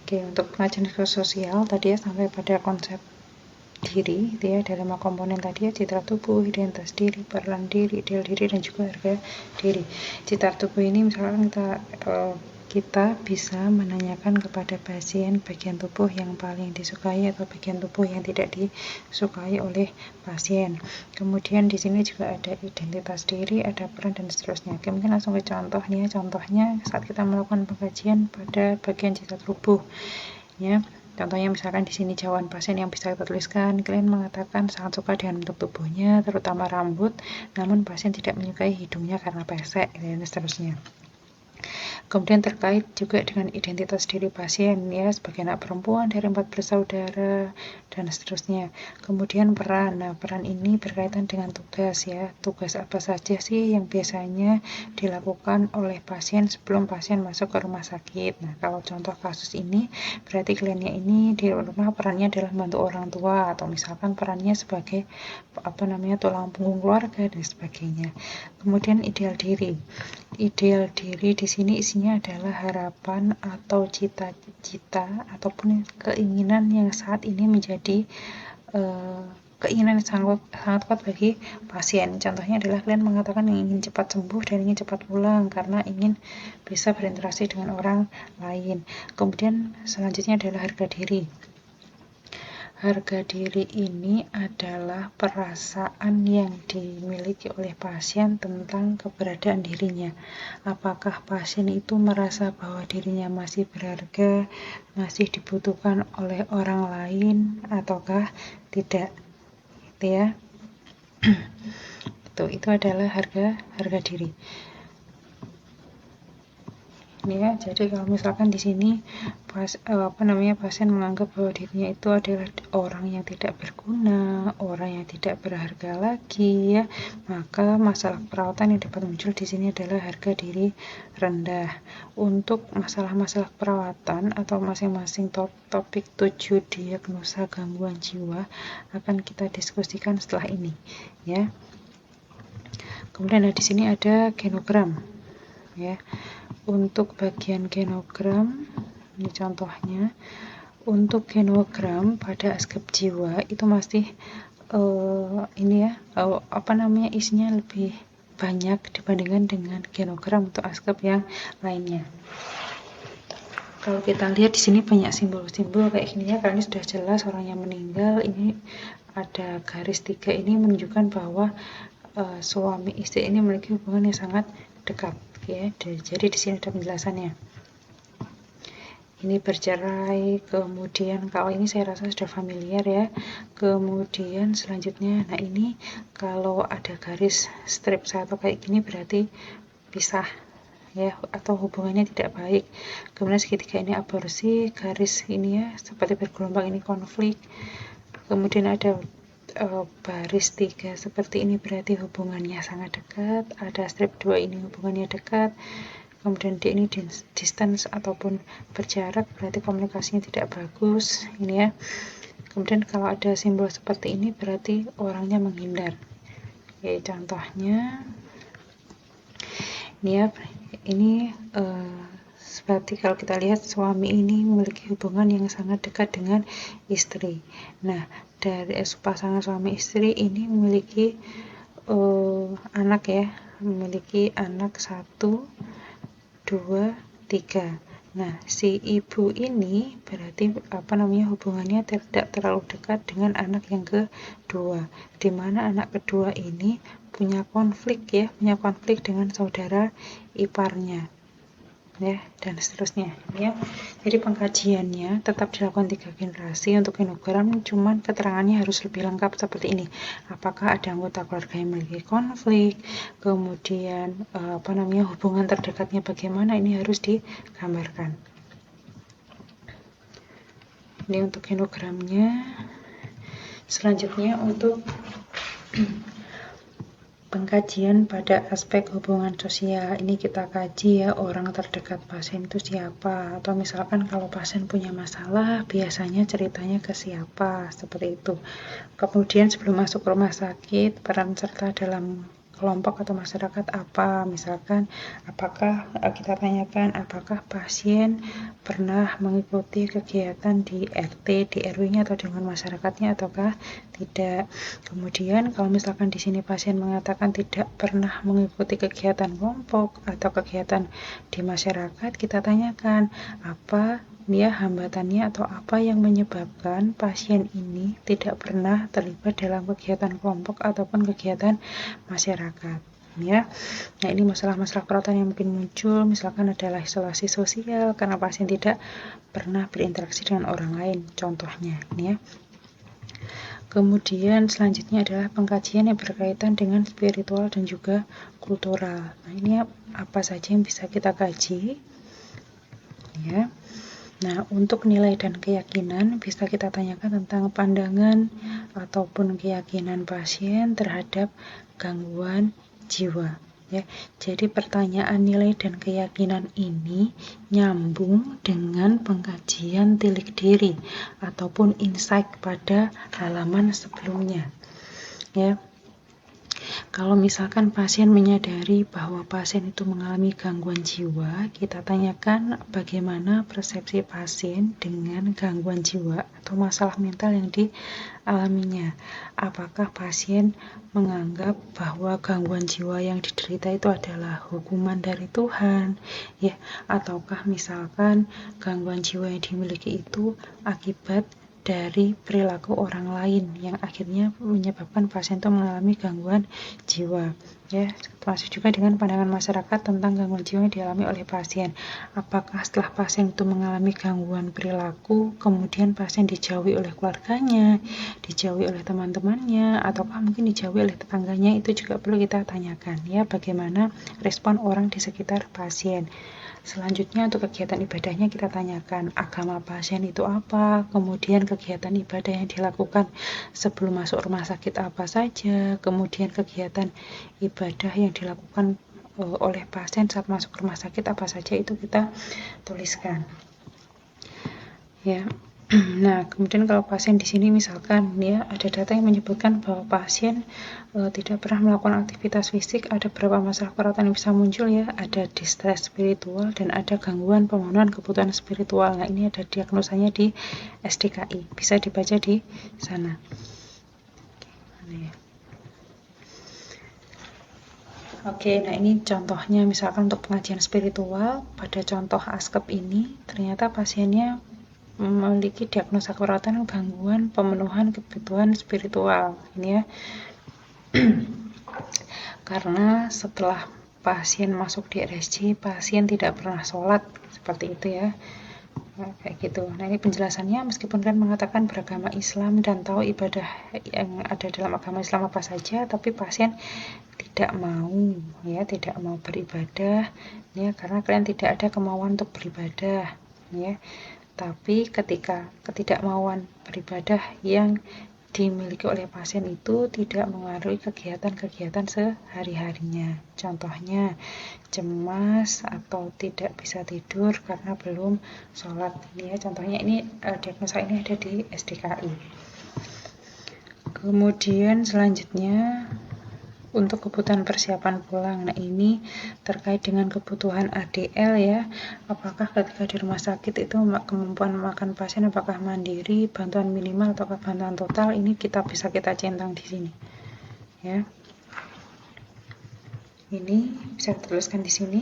Oke, untuk pengajian psikososial tadi ya sampai pada konsep diri itu ya, ada 5 komponen tadi ya, citra tubuh, identitas diri, peran diri, ideal diri, dan juga harga diri. Citra tubuh ini misalkan kita bisa menanyakan kepada pasien bagian tubuh yang paling disukai atau bagian tubuh yang tidak disukai oleh pasien. Kemudian di sini juga ada identitas diri, ada peran, dan seterusnya. Oke, mungkin langsung ke contoh nih ya. Contohnya saat kita melakukan pengkajian pada bagian citra tubuh ya. Contohnya misalkan di sini jawaban pasien yang bisa kita tuliskan, klien mengatakan sangat suka dengan bentuk tubuhnya, terutama rambut, namun pasien tidak menyukai hidungnya karena pesek, dan seterusnya. Kemudian terkait juga dengan identitas diri pasien ya, sebagai anak perempuan dari 4 bersaudara dan seterusnya. Kemudian peran. Nah, peran ini berkaitan dengan tugas ya. Tugas apa saja sih yang biasanya dilakukan oleh pasien sebelum pasien masuk ke rumah sakit. Nah, kalau contoh kasus ini berarti kliennya ini di rumah perannya adalah membantu orang tua, atau misalkan perannya sebagai tulang punggung keluarga dan sebagainya. Kemudian ideal diri. Ideal diri di sini isinya adalah harapan atau cita-cita ataupun keinginan yang saat ini menjadi keinginan yang sangat kuat bagi pasien. Contohnya adalah klien mengatakan ingin cepat sembuh dan ingin cepat pulang karena ingin bisa berinteraksi dengan orang lain. Kemudian selanjutnya adalah harga diri. Harga diri ini adalah perasaan yang dimiliki oleh pasien tentang keberadaan dirinya. Apakah pasien itu merasa bahwa dirinya masih berharga, masih dibutuhkan oleh orang lain, ataukah tidak? Gitu ya. Itu adalah harga diri. Ya, jadi kalau misalkan di sini pasien menganggap bahwa dirinya itu adalah orang yang tidak berguna, orang yang tidak berharga lagi ya, maka masalah perawatan yang dapat muncul di sini adalah harga diri rendah. Untuk masalah-masalah perawatan atau masing-masing topik 7 diagnosa gangguan jiwa akan kita diskusikan setelah ini ya. Kemudian di sini ada genogram ya. Untuk bagian genogram, ini contohnya. Untuk genogram pada aspek jiwa itu masih isinya lebih banyak dibandingkan dengan genogram untuk aspek yang lainnya. Kalau kita lihat di sini banyak simbol-simbol kayak gini ya, karena ini sudah jelas orang yang meninggal. Ini ada garis 3 ini menunjukkan bahwa suami istri ini memiliki hubungan yang sangat dekat ya. Jadi di sini ada penjelasannya. Ini bercerai, kemudian kalau ini saya rasa sudah familiar ya. Kemudian selanjutnya, nah ini kalau ada garis strip satu kayak gini berarti pisah ya, atau hubungannya tidak baik. Kemudian segitiga ini aborsi, garis ini ya seperti bergelombang ini konflik. Kemudian ada baris 3 seperti ini berarti hubungannya sangat dekat. Ada strip 2 ini hubungannya dekat. Kemudian D ini distance ataupun berjarak berarti komunikasinya tidak bagus ini ya. Kemudian kalau ada simbol seperti ini berarti orangnya menghindar. Oke, contohnya ini ya, ini seperti kalau kita lihat suami ini memiliki hubungan yang sangat dekat dengan istri. Nah, dari pasangan suami istri ini memiliki anak ya, memiliki anak 1, 2, 3. Nah, si ibu ini berarti hubungannya tidak terlalu dekat dengan anak yang kedua, di mana anak kedua ini punya konflik dengan saudara iparnya ya, dan seterusnya ya. Jadi pengkajiannya tetap dilakukan 3 generasi. Untuk genogram cuman keterangannya harus lebih lengkap seperti ini. Apakah ada anggota keluarga yang memiliki konflik, kemudian hubungan terdekatnya bagaimana, ini harus digambarkan. Ini untuk genogramnya. Selanjutnya untuk pengkajian pada aspek hubungan sosial. Ini kita kaji ya, orang terdekat pasien itu siapa, atau misalkan kalau pasien punya masalah biasanya ceritanya ke siapa, seperti itu. Kemudian sebelum masuk rumah sakit, peran serta dalam kelompok atau masyarakat apa. Misalkan kita tanyakan apakah pasien pernah mengikuti kegiatan di RT, di RW-nya atau dengan masyarakatnya ataukah tidak. Kemudian kalau misalkan di sini pasien mengatakan tidak pernah mengikuti kegiatan kelompok atau kegiatan di masyarakat, kita tanyakan apa hambatannya atau apa yang menyebabkan pasien ini tidak pernah terlibat dalam kegiatan kelompok ataupun kegiatan masyarakat. Ya, nah ini masalah-masalah perawatan yang mungkin muncul, misalkan adalah isolasi sosial karena pasien tidak pernah berinteraksi dengan orang lain, contohnya. Ya. Kemudian selanjutnya adalah pengkajian yang berkaitan dengan spiritual dan juga kultural. Nah ini apa saja yang bisa kita kaji? Ya. Nah, untuk nilai dan keyakinan bisa kita tanyakan tentang pandangan ataupun keyakinan pasien terhadap gangguan jiwa. Ya, jadi pertanyaan nilai dan keyakinan ini nyambung dengan pengkajian tilik diri ataupun insight pada halaman sebelumnya. Ya. Kalau misalkan pasien menyadari bahwa pasien itu mengalami gangguan jiwa, kita tanyakan bagaimana persepsi pasien dengan gangguan jiwa atau masalah mental yang dialaminya. Apakah pasien menganggap bahwa gangguan jiwa yang diderita itu adalah hukuman dari Tuhan, ya, ataukah misalkan gangguan jiwa yang dimiliki itu akibat dari perilaku orang lain yang akhirnya menyebabkan pasien itu mengalami gangguan jiwa. Ya, termasuk juga dengan pandangan masyarakat tentang gangguan jiwa yang dialami oleh pasien. Apakah setelah pasien itu mengalami gangguan perilaku, kemudian pasien dijauhi oleh keluarganya, dijauhi oleh teman-temannya, ataukah mungkin dijauhi oleh tetangganya, itu juga perlu kita tanyakan. Ya, bagaimana respon orang di sekitar pasien. Selanjutnya untuk kegiatan ibadahnya kita tanyakan agama pasien itu apa, kemudian kegiatan ibadah yang dilakukan sebelum masuk rumah sakit apa saja, kemudian kegiatan ibadah yang dilakukan oleh pasien saat masuk rumah sakit apa saja, itu kita tuliskan. Ya. Nah, kemudian kalau pasien di sini misalkan ya ada data yang menyebutkan bahwa pasien tidak pernah melakukan aktivitas fisik, ada beberapa masalah perawatan yang bisa muncul ya, ada distress spiritual dan ada gangguan pemenuhan kebutuhan spiritual. Nah, ini ada diagnosanya di SDKI, bisa dibaca di sana. Oke, nah ini contohnya misalkan untuk pengajian spiritual, pada contoh ASKEP ini ternyata pasiennya memiliki diagnosa keperawatan gangguan pemenuhan kebutuhan spiritual. Ini ya. Karena setelah pasien masuk di RSJ, pasien tidak pernah sholat, seperti itu ya. Nah, kayak gitu. Nah, ini penjelasannya meskipun kan mengatakan beragama Islam dan tahu ibadah yang ada dalam agama Islam apa saja, tapi pasien tidak mau ya, tidak mau beribadah ya, karena kalian tidak ada kemauan untuk beribadah ya. Tapi ketika ketidakmauan beribadah yang dimiliki oleh pasien itu tidak mengaruhi kegiatan-kegiatan sehari-harinya. Contohnya cemas atau tidak bisa tidur karena belum sholat. Ini ya, contohnya ini diagnosa ini ada di SDKI. Kemudian selanjutnya untuk kebutuhan persiapan pulang. Nah, ini terkait dengan kebutuhan ADL ya. Apakah ketika di rumah sakit itu kemampuan makan pasien apakah mandiri, bantuan minimal atau bantuan total, ini kita bisa centang di sini. Ya. Ini bisa dituliskan di sini.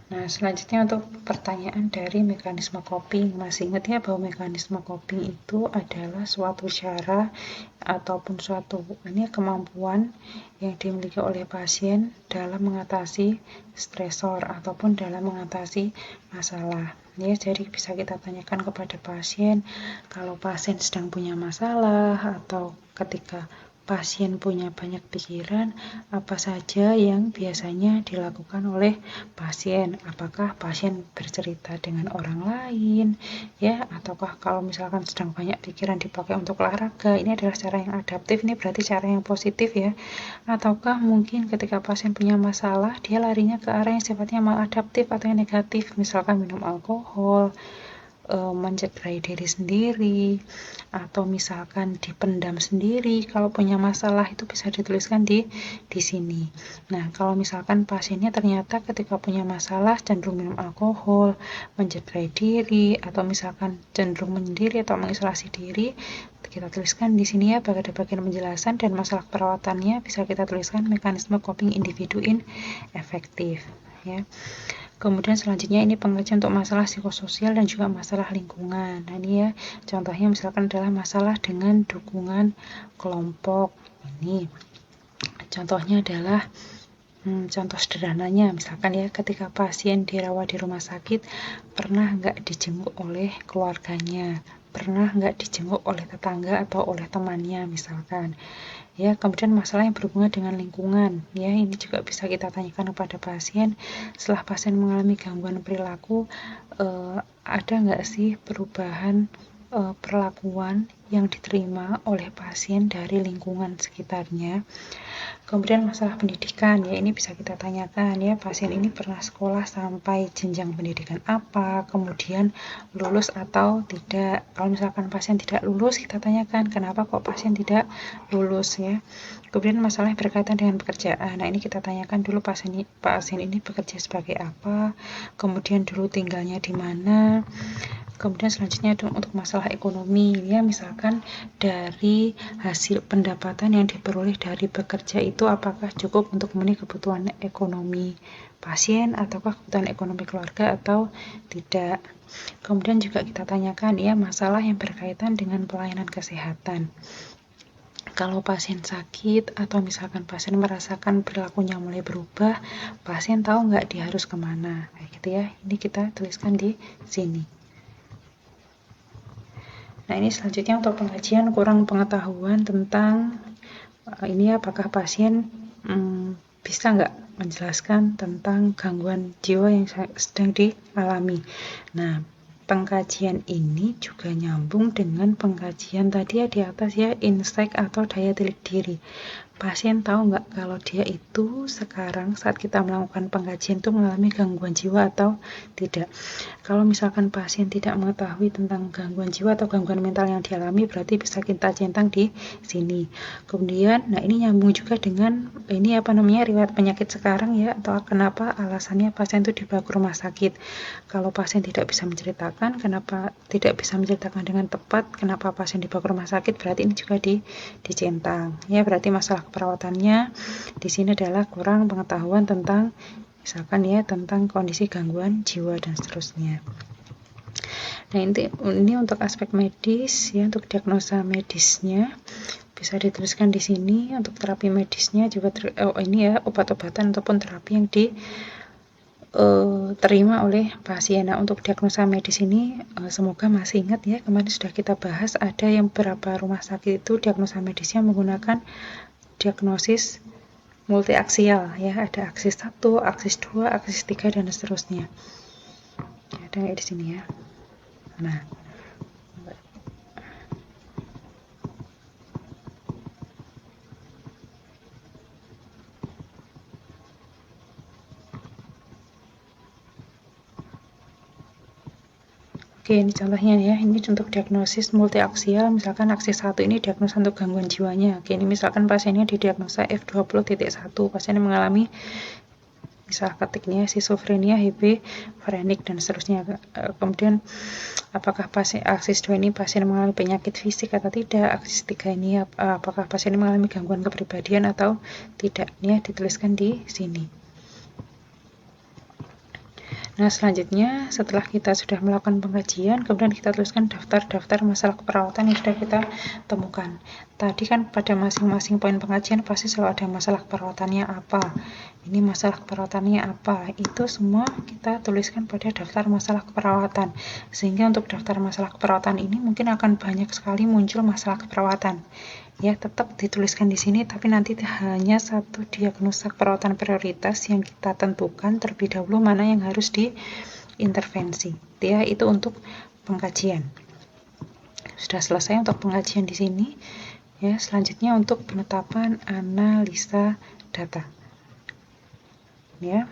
Nah, selanjutnya untuk pertanyaan dari mekanisme coping. Masih ingat ya bahwa mekanisme coping itu adalah suatu cara ataupun suatu kemampuan yang dimiliki oleh pasien dalam mengatasi stresor ataupun dalam mengatasi masalah. Ya, jadi bisa kita tanyakan kepada pasien kalau pasien sedang punya masalah atau ketika pasien punya banyak pikiran, apa saja yang biasanya dilakukan oleh pasien? Apakah pasien bercerita dengan orang lain, ya? Ataukah kalau misalkan sedang banyak pikiran dipakai untuk olahraga? Ini adalah cara yang adaptif, ini berarti cara yang positif ya. Ataukah mungkin ketika pasien punya masalah, dia larinya ke arah yang sifatnya maladaptif atau yang negatif, misalkan minum alkohol, mencederai diri sendiri, atau misalkan dipendam sendiri. Kalau punya masalah itu bisa dituliskan di sini. Nah, kalau misalkan pasiennya ternyata ketika punya masalah cenderung minum alkohol, mencederai diri, atau misalkan cenderung menyendiri atau mengisolasi diri, kita tuliskan di sini ya pada bagian penjelasan, dan masalah perawatannya bisa kita tuliskan mekanisme coping individu efektif ya. Kemudian selanjutnya ini pengertian untuk masalah psikososial dan juga masalah lingkungan. Nah, ini ya contohnya misalkan adalah masalah dengan dukungan kelompok. Ini contohnya adalah contoh sederhananya misalkan ya, ketika pasien dirawat di rumah sakit pernah nggak dijenguk oleh keluarganya, pernah nggak dijenguk oleh tetangga atau oleh temannya misalkan ya. Kemudian masalah yang berhubungan dengan lingkungan ya, ini juga bisa kita tanyakan kepada pasien. Setelah pasien mengalami gangguan perilaku, ada nggak sih perubahan perlakuan yang diterima oleh pasien dari lingkungan sekitarnya. Kemudian masalah pendidikan ya, ini bisa kita tanyakan ya, pasien ini pernah sekolah sampai jenjang pendidikan apa, kemudian lulus atau tidak. Kalau misalkan pasien tidak lulus, kita tanyakan kenapa kok pasien tidak lulus ya. Kemudian masalah yang berkaitan dengan pekerjaan. Nah, ini kita tanyakan dulu pasien ini bekerja sebagai apa, kemudian dulu tinggalnya di mana. Kemudian selanjutnya untuk masalah ekonomi ya, misalkan dari hasil pendapatan yang diperoleh dari bekerja itu apakah cukup untuk memenuhi kebutuhan ekonomi pasien ataukah kebutuhan ekonomi keluarga atau tidak. Kemudian juga kita tanyakan ya masalah yang berkaitan dengan pelayanan kesehatan. Kalau pasien sakit atau misalkan pasien merasakan perilakunya mulai berubah, pasien tahu nggak dia harus kemana, kayak gitu ya. Ini kita tuliskan di sini. Nah, ini selanjutnya untuk pengajian kurang pengetahuan tentang ini apakah pasien bisa nggak menjelaskan tentang gangguan jiwa yang sedang dialami. Nah, pengkajian ini juga nyambung dengan pengkajian tadi ya di atas ya, insight atau daya telik diri. Pasien tahu nggak kalau dia itu sekarang saat kita melakukan pengkajian itu mengalami gangguan jiwa atau tidak. Kalau misalkan pasien tidak mengetahui tentang gangguan jiwa atau gangguan mental yang dialami, berarti bisa kita centang di sini. Kemudian, nah ini nyambung juga dengan ini riwayat penyakit sekarang ya, atau kenapa alasannya pasien itu dibawa ke rumah sakit. Kalau pasien tidak bisa menceritakan, kenapa tidak bisa menceritakan dengan tepat, kenapa pasien dibawa ke rumah sakit, berarti ini juga dicentang. Ya, berarti masalah perawatannya di sini adalah kurang pengetahuan tentang misalkan ya tentang kondisi gangguan jiwa dan seterusnya. Nah, ini untuk aspek medis ya, untuk diagnosa medisnya bisa dituliskan di sini. Untuk terapi medisnya juga ini ya obat-obatan ataupun terapi yang terima oleh pasien. Nah, untuk diagnosa medis ini semoga masih ingat ya, kemarin sudah kita bahas ada yang beberapa rumah sakit itu diagnosa medisnya menggunakan diagnosis multiaksial ya, ada aksis 1, aksis 2, aksis 3 dan seterusnya. Ada di sini ya. Nah, oke, ini contohnya ya, ini untuk diagnosis multiaksial, misalkan aksis 1 ini diagnosa untuk gangguan jiwanya. Oke, ini misalkan pasiennya didiagnosa F20.1, pasiennya mengalami misal ketiknya schizophrenia, HB, frenik dan seterusnya. Kemudian apakah pasien aksis 2 ini pasien mengalami penyakit fisik atau tidak, aksis 3 ini apakah pasien ini mengalami gangguan kepribadian atau tidak. Ini ya dituliskan di sini. Nah, selanjutnya setelah kita sudah melakukan pengkajian, kemudian kita tuliskan daftar-daftar masalah keperawatan yang sudah kita temukan. Tadi kan pada masing-masing poin pengajian pasti selalu ada masalah keperawatannya apa. Ini masalah keperawatannya apa. Itu semua kita tuliskan pada daftar masalah keperawatan. Sehingga untuk daftar masalah keperawatan ini mungkin akan banyak sekali muncul masalah keperawatan. Ya, tetap dituliskan di sini, tapi nanti hanya satu diagnosa perawatan prioritas yang kita tentukan terlebih dahulu mana yang harus diintervensi. Ya, itu untuk pengkajian. Sudah selesai untuk pengkajian di sini. Ya, selanjutnya untuk penetapan analisa data. Ya.